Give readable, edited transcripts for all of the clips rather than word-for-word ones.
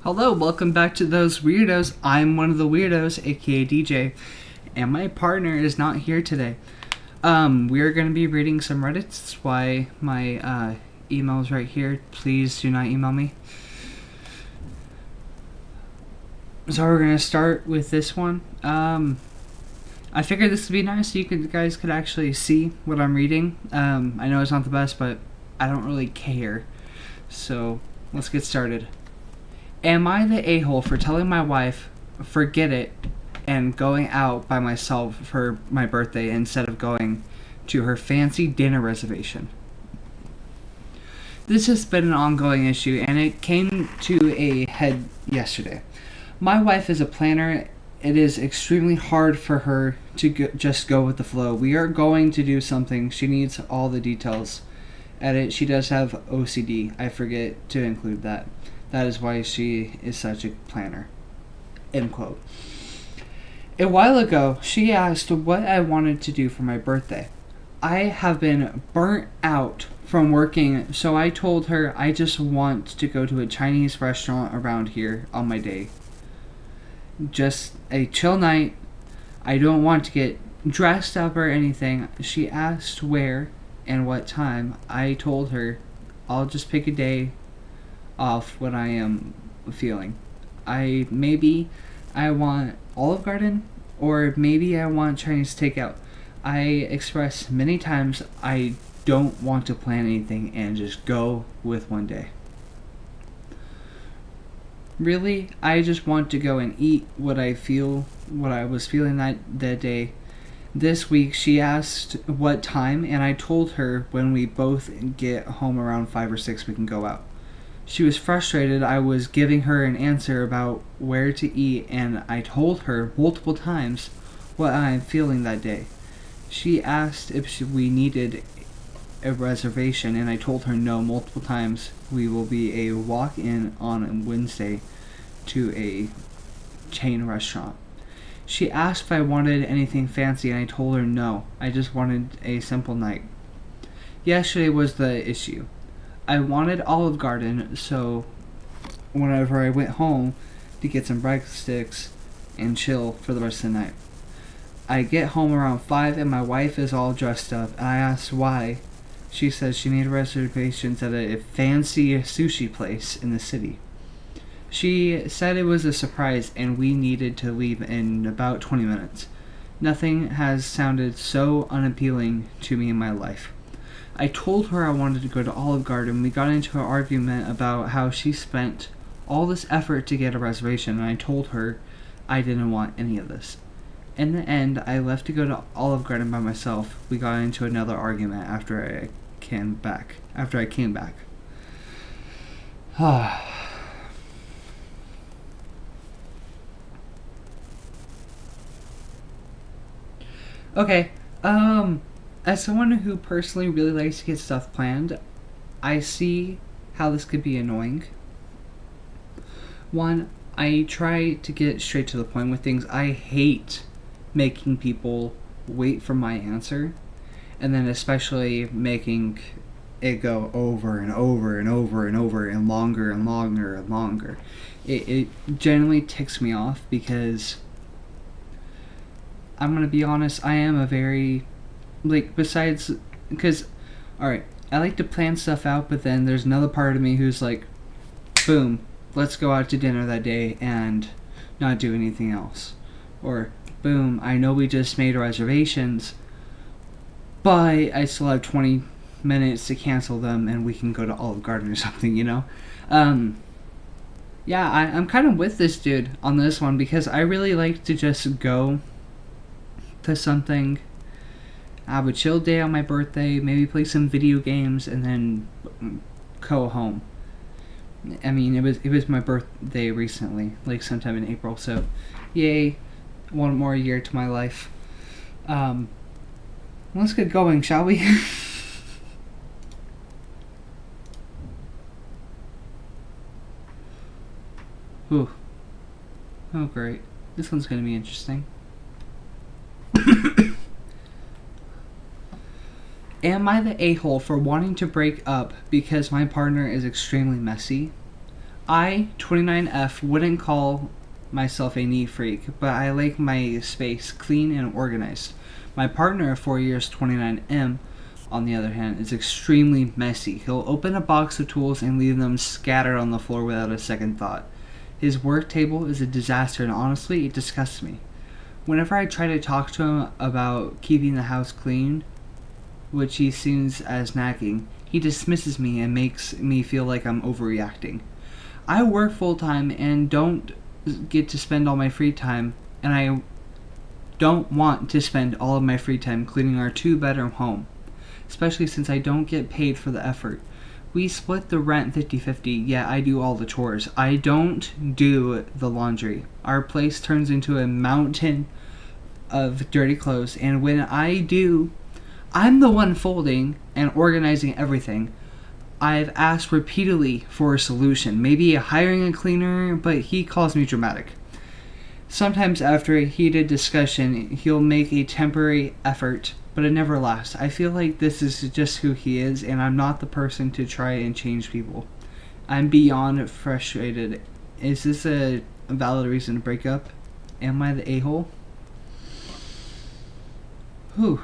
Hello, welcome back to Those Weirdos. I'm one of the weirdos, aka DJ, and my partner is not here today. We are going to be reading some Reddit. That's why my email's right here. Please do not email me. So we're going to start with this one. I figured this would be nice so you guys could actually see what I'm reading. I know it's not the best, but I don't really care. So let's get started. Am I the a-hole for telling my wife, forget it, and going out by myself for my birthday instead of going to her fancy dinner reservation? This has been an ongoing issue, and it came to a head yesterday. My wife is a planner. It is extremely hard for her to just go with the flow. We are going to do something. She needs all the details. She does have OCD. I forget to include that. That is why she is such a planner. End quote. A while ago, she asked what I wanted to do for my birthday. I have been burnt out from working, so I told her I just want to go to a Chinese restaurant around here on my day. Just a chill night. I don't want to get dressed up or anything. She asked where and what time. I told her I'll just pick a day off what I am feeling. Maybe I want Olive Garden, or maybe I want Chinese takeout. I expressed many times I don't want to plan anything and just go with one day. Really, I just want to go and eat what I was feeling that day. This week she asked what time, and I told her when we both get home around 5 or 6 we can go out. She was frustrated I was giving her an answer about where to eat, and I told her multiple times what I am feeling that day. She asked if we needed a reservation, and I told her no multiple times. We will be a walk-in on Wednesday to a chain restaurant. She asked if I wanted anything fancy, and I told her no. I just wanted a simple night. Yesterday was the issue. I wanted Olive Garden, so whenever I went home to get some breadsticks and chill for the rest of the night. I get home around 5 and my wife is all dressed up, and I asked why. She says she made reservations at a fancy sushi place in the city. She said it was a surprise and we needed to leave in about 20 minutes. Nothing has sounded so unappealing to me in my life. I told her I wanted to go to Olive Garden. We got into an argument about how she spent all this effort to get a reservation, and I told her I didn't want any of this. In the end, I left to go to Olive Garden by myself. We got into another argument after I came back. Okay, as someone who personally really likes to get stuff planned, I see how this could be annoying. One, I try to get straight to the point with things. I hate making people wait for my answer, and then especially making it go over and over and over and over and longer and longer and longer. It generally ticks me off because I'm gonna be honest, I am a very because, alright, I like to plan stuff out, but then there's another part of me who's like, boom, let's go out to dinner that day and not do anything else. Or, boom, I know we just made reservations, but I still have 20 minutes to cancel them and we can go to Olive Garden or something, you know? Yeah, I'm kind of with this dude on this one because I really like to just go to something, have a chill day on my birthday, maybe play some video games, and then go home. I mean, it was my birthday recently, like sometime in April, so yay, one more year to my life. Let's get going, shall we? Ooh. Oh great, this one's gonna be interesting. Am I the a-hole for wanting to break up because my partner is extremely messy? I, 29F, wouldn't call myself a neat freak, but I like my space clean and organized. My partner of 4 years, 29M, on the other hand, is extremely messy. He'll open a box of tools and leave them scattered on the floor without a second thought. His work table is a disaster, and honestly, it disgusts me. Whenever I try to talk to him about keeping the house clean, which he sees as nagging, he dismisses me and makes me feel like I'm overreacting. I work full time and don't get to spend all my free time, and I don't want to spend all of my free time cleaning our 2-bedroom home, especially since I don't get paid for the effort. We split the rent 50-50, yet I do all the chores. I don't do the laundry. Our place turns into a mountain of dirty clothes, and when I do, I'm the one folding and organizing everything. I've asked repeatedly for a solution, maybe hiring a cleaner, but he calls me dramatic. Sometimes after a heated discussion, he'll make a temporary effort, but it never lasts. I feel like this is just who he is, and I'm not the person to try and change people. I'm beyond frustrated. Is this a valid reason to break up? Am I the a-hole? Whew.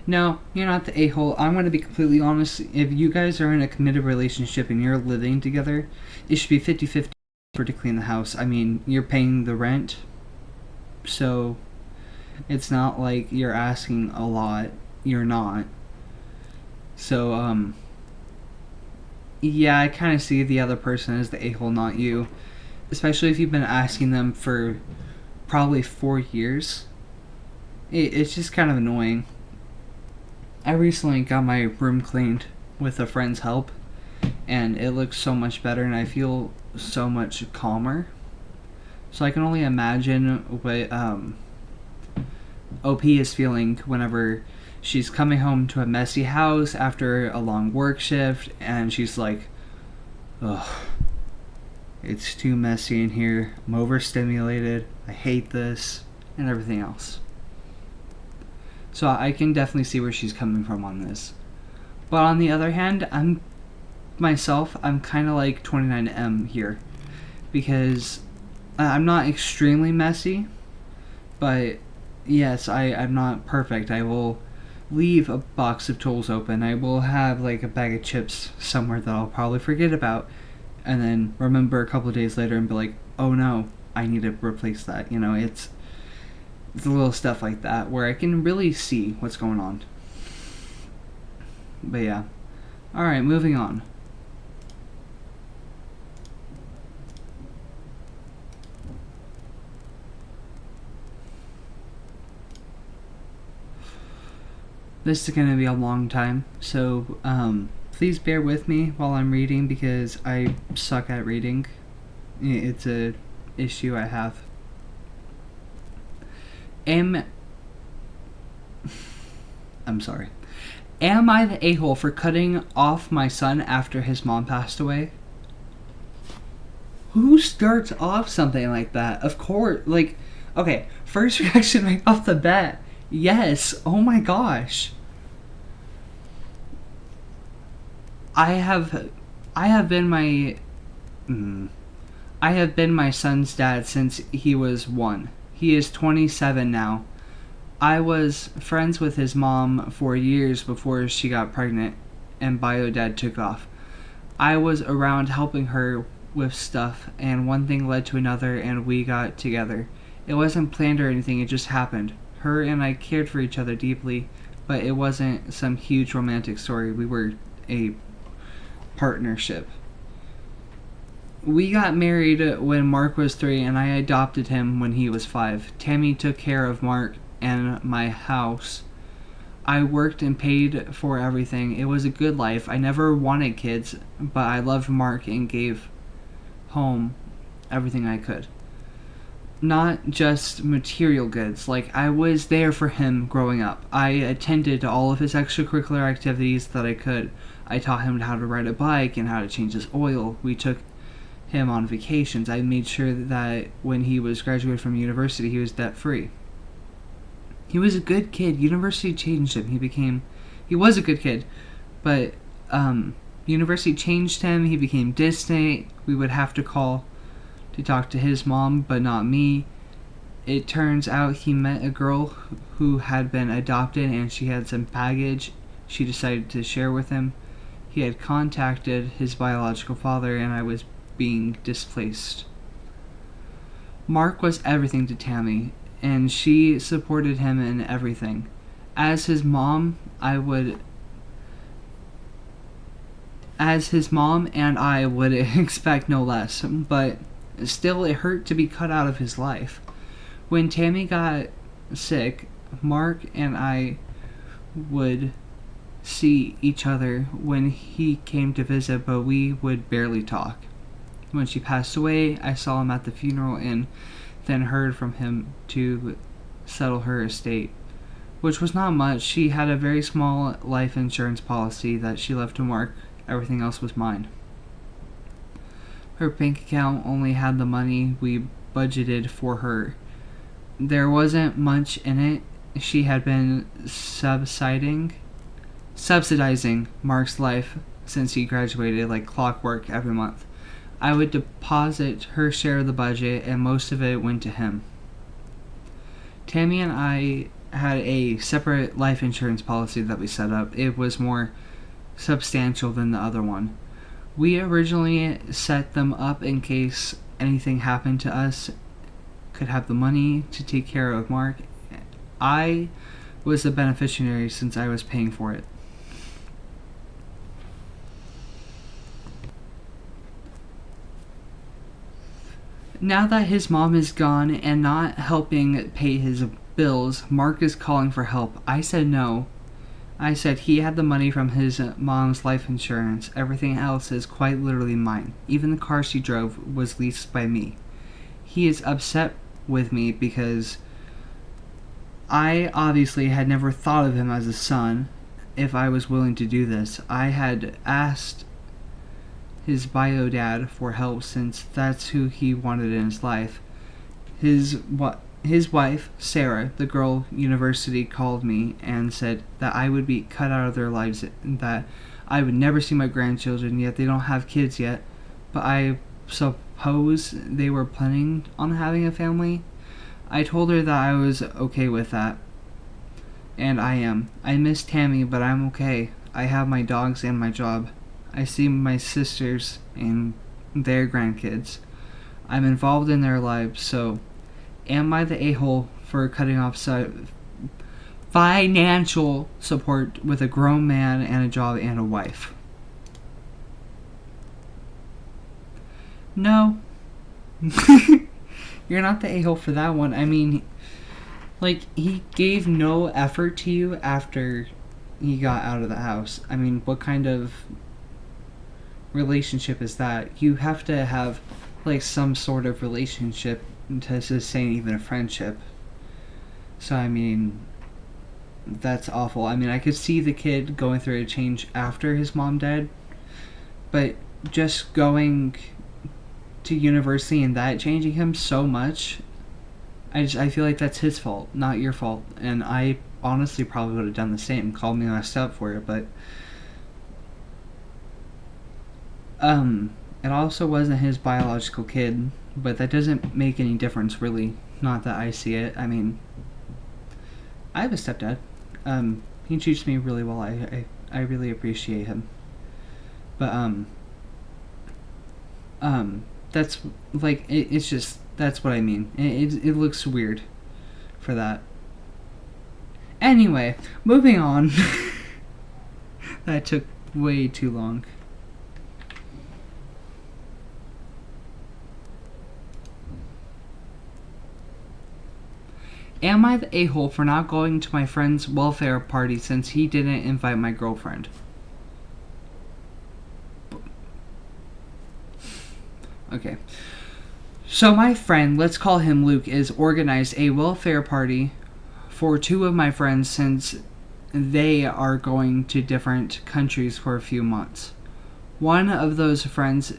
No, you're not the a-hole. I'm going to be completely honest. If you guys are in a committed relationship and you're living together, it should be 50-50 for to clean the house. I mean, you're paying the rent, so it's not like you're asking a lot. You're not. So, yeah, I kind of see the other person as the a-hole, not you. Especially if you've been asking them for probably 4 years. It's just kind of annoying. I recently got my room cleaned with a friend's help, and it looks so much better, and I feel so much calmer. So I can only imagine what OP is feeling whenever she's coming home to a messy house after a long work shift, and she's like, ugh, it's too messy in here, I'm overstimulated, I hate this, and everything else. So I can definitely see where she's coming from on this. But on the other hand, I'm kind of like 29M here. Because I'm not extremely messy. But yes, I'm not perfect. I will leave a box of tools open. I will have like a bag of chips somewhere that I'll probably forget about. And then remember a couple of days later and be like, oh no, I need to replace that. You know, it's the little stuff like that where I can really see what's going on. But yeah. Alright, moving on. This is going to be a long time, so please bear with me while I'm reading because I suck at reading. It's a issue I have. I'm sorry. Am I the a-hole for cutting off my son after his mom passed away? Who starts off something like that? Of course, like, okay, first reaction right off the bat. Yes, oh my gosh. I have been my son's dad since he was 1. He is 27 now. I was friends with his mom for years before she got pregnant and bio dad took off. I was around helping her with stuff, and one thing led to another, and we got together. It wasn't planned or anything, it just happened. Her and I cared for each other deeply, but it wasn't some huge romantic story. We were a partnership. We got married when Mark was 3, and I adopted him when he was 5. Tammy took care of Mark and my house. I worked and paid for everything. It was a good life. I never wanted kids, but I loved Mark and gave home everything I could. Not just material goods. Like, I was there for him growing up. I attended to all of his extracurricular activities that I could. I taught him how to ride a bike and how to change his oil. We took him on vacations. I made sure that when he was graduated from university, he was debt-free. He was a good kid. University changed him. He was a good kid. But University changed him. He became distant. We would have to call to talk to his mom, but not me. It turns out he met a girl who had been adopted and she had some baggage she decided to share with him. He had contacted his biological father and I was being displaced. Mark was everything to Tammy, and she supported him in everything. As his mom and I would expect no less, but still it hurt to be cut out of his life. When Tammy got sick, Mark and I would see each other when he came to visit, but we would barely talk. When she passed away, I saw him at the funeral and then heard from him to settle her estate, which was not much. She had a very small life insurance policy that she left to Mark. Everything else was mine. Her bank account only had the money we budgeted for her. There wasn't much in it. She had been subsidizing Mark's life since he graduated like clockwork every month. I would deposit her share of the budget and most of it went to him. Tammy and I had a separate life insurance policy that we set up. It was more substantial than the other one. We originally set them up in case anything happened to us, could have the money to take care of Mark. I was the beneficiary since I was paying for it. Now that his mom is gone and not helping pay his bills, Mark is calling for help. I said no. I said he had the money from his mom's life insurance. Everything else is quite literally mine. Even the car she drove was leased by me. He is upset with me because I obviously had never thought of him as a son if I was willing to do this. I had asked his bio dad for help since that's who he wanted in his life. His wife, Sarah, the girl university, called me and said that I would be cut out of their lives, that I would never see my grandchildren, yet they don't have kids yet, but I suppose they were planning on having a family. I told her that I was okay with that, and I am. I miss Tammy, but I'm okay. I have my dogs and my job. I see my sisters and their grandkids. I'm involved in their lives, so am I the a-hole for cutting off financial support with a grown man and a job and a wife? No. You're not the a-hole for that one. I mean, like, he gave no effort to you after he got out of the house. I mean, what kind of relationship is that? You have to have, like, some sort of relationship to sustain even a friendship. So, I mean, that's awful. I mean, I could see the kid going through a change after his mom died, but just going to university and that changing him so much, I feel like that's his fault, not your fault. And I honestly probably would have done the same, called me messed up for it, but it also wasn't his biological kid, but that doesn't make any difference, really. Not that I see it. I mean, I have a stepdad. He treats me really well. I really appreciate him. But, that's, like, it's just, that's what I mean. It looks weird for that. Anyway, moving on. That took way too long. Am I the a-hole for not going to my friend's welfare party since he didn't invite my girlfriend? Okay. So my friend, let's call him Luke, is organized a welfare party for two of my friends since they are going to different countries for a few months. One of those friends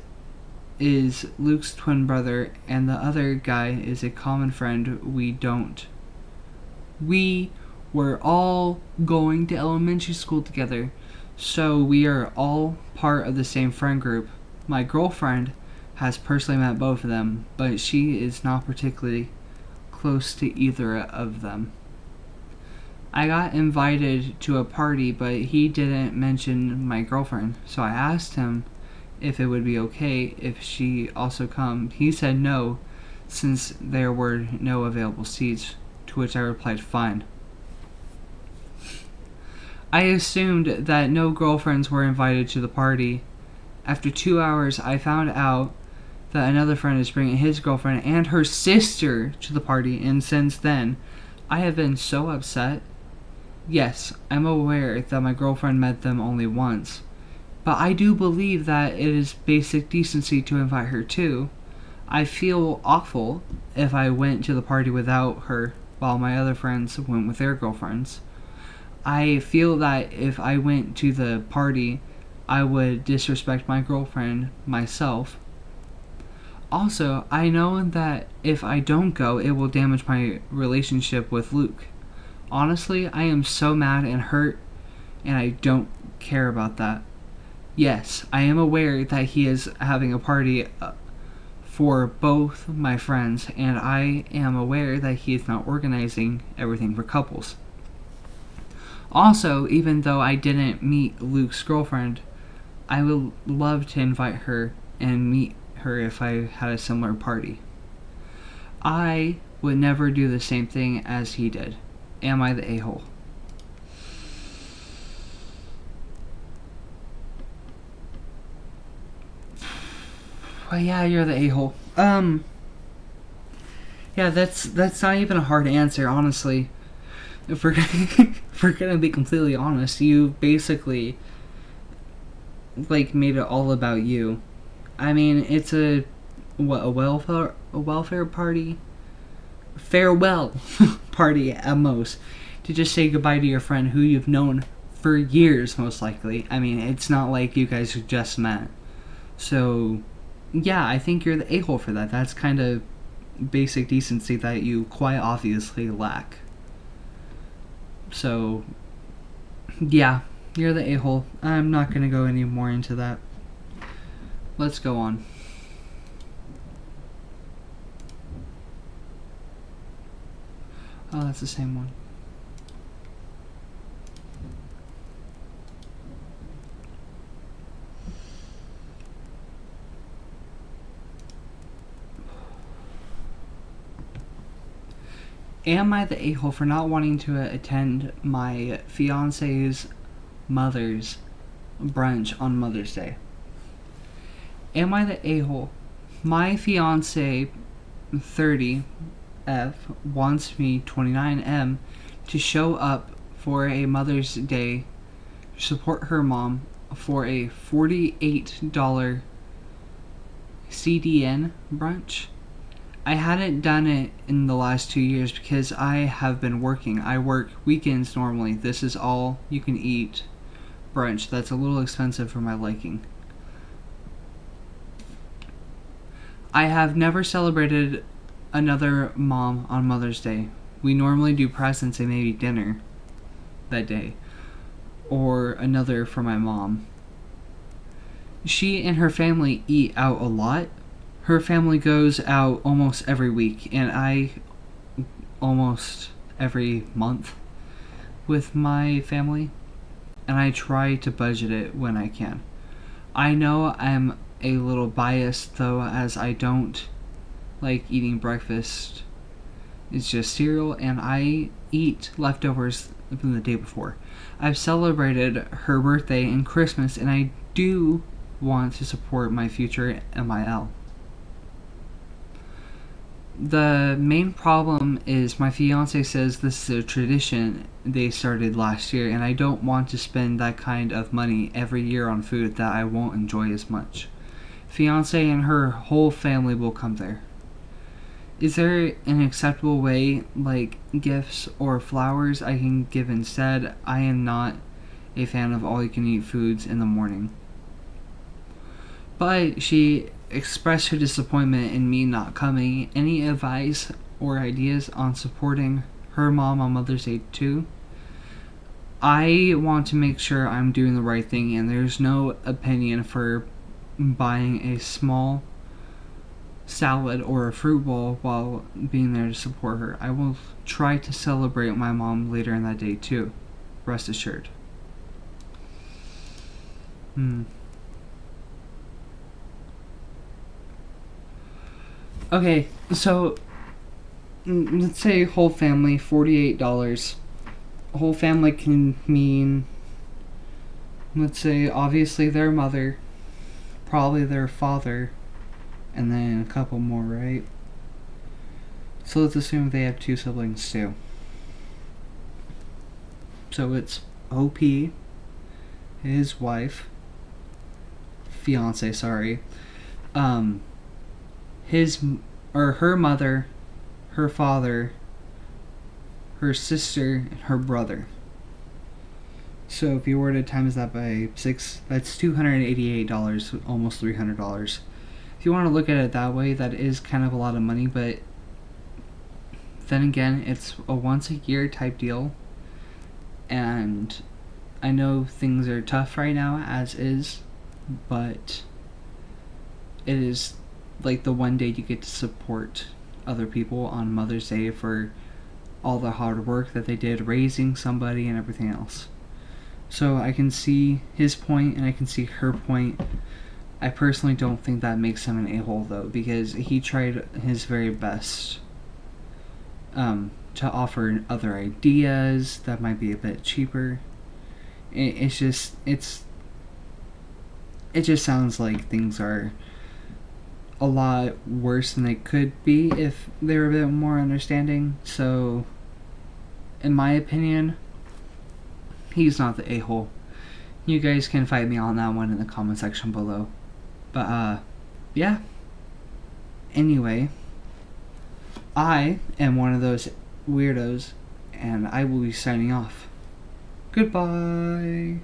is Luke's twin brother, and the other guy is a common friend we were all going to elementary school together, So we are all part of the same friend group. My girlfriend has personally met both of them, but she is not particularly close to either of them. I got invited to a party, but he didn't mention my girlfriend, so I asked him if it would be okay if she also come. He said no, since there were no available seats, to which I replied fine. I assumed that no girlfriends were invited to the party. After 2 hours, I found out that another friend is bringing his girlfriend and her sister to the party, and since then, I have been so upset. Yes, I'm aware that my girlfriend met them only once, but I do believe that it is basic decency to invite her too. I feel awful if I went to the party without her while my other friends went with their girlfriends. I feel that if I went to the party, I would disrespect my girlfriend myself. Also, I know that if I don't go, it will damage my relationship with Luke. Honestly, I am so mad and hurt, and I don't care about that. Yes, I am aware that he is having a party for both my friends, and I am aware that he is not organizing everything for couples. Also, even though I didn't meet Luke's girlfriend, I would love to invite her and meet her if I had a similar party. I would never do the same thing as he did. Am I the a-hole? Well, yeah, you're the a-hole. Yeah, that's not even a hard answer, honestly. If we're if we're gonna be completely honest, you basically like made it all about you. I mean, it's a welfare party, farewell party at most, to just say goodbye to your friend who you've known for years, most likely. I mean, it's not like you guys just met. So, yeah, I think you're the a-hole for that. That's kind of basic decency that you quite obviously lack. So, yeah, you're the a-hole. I'm not going to go any more into that. Let's go on. Oh, that's the same one. Am I the a-hole for not wanting to attend my fiance's mother's brunch on Mother's Day? Am I the a-hole? My fiance, 30F, wants me, 29M, to show up for a Mother's Day, support her mom for a $48 CDN brunch. I hadn't done it in the last 2 years because I have been working. I work weekends normally. This is all you can eat brunch. That's a little expensive for my liking. I have never celebrated another mom on Mother's Day. We normally do presents and maybe dinner that day, or another for my mom. She and her family eat out a lot. Her family goes out almost every week, and I almost every month with my family, and I try to budget it when I can. I know I'm a little biased though, as I don't like eating breakfast. It's just cereal, and I eat leftovers from the day before. I've celebrated her birthday and Christmas, and I do want to support my future MIL. The main problem is my fiance says this is a tradition they started last year, and I don't want to spend that kind of money every year on food that I won't enjoy as much. Fiance and her whole family will come there. Is there an acceptable way, like gifts or flowers, I can give instead? I am not a fan of all-you-can-eat foods in the morning. But she expressed her disappointment in me not coming. Any advice or ideas on supporting her mom on Mother's Day too? I want to make sure I'm doing the right thing, and there's no opinion for buying a small salad or a fruit bowl while being there to support her. I will try to celebrate my mom later in that day too. Rest assured. Okay, so let's say whole family, $48. Whole family can mean, let's say, obviously their mother, probably their father, and then a couple more, right? So let's assume they have 2 siblings too. So it's OP, his wife, fiance, sorry, his or her mother, her father, her sister, and her brother. So if you were to times that by 6, that's $288, almost $300. If you want to look at it that way, that is kind of a lot of money, but then again, it's a once a year type deal, and I know things are tough right now as is, but it is like the one day you get to support other people on Mother's Day for all the hard work that they did raising somebody and everything else. So I can see his point and I can see her point. I personally don't think that makes him an a-hole though, because he tried his very best to offer other ideas that might be a bit cheaper. It just sounds like things are a lot worse than they could be if they were a bit more understanding. So, in my opinion, he's not the a-hole. You guys can fight me on that one in the comment section below. But, yeah. Anyway, I am one of those weirdos, and I will be signing off. Goodbye.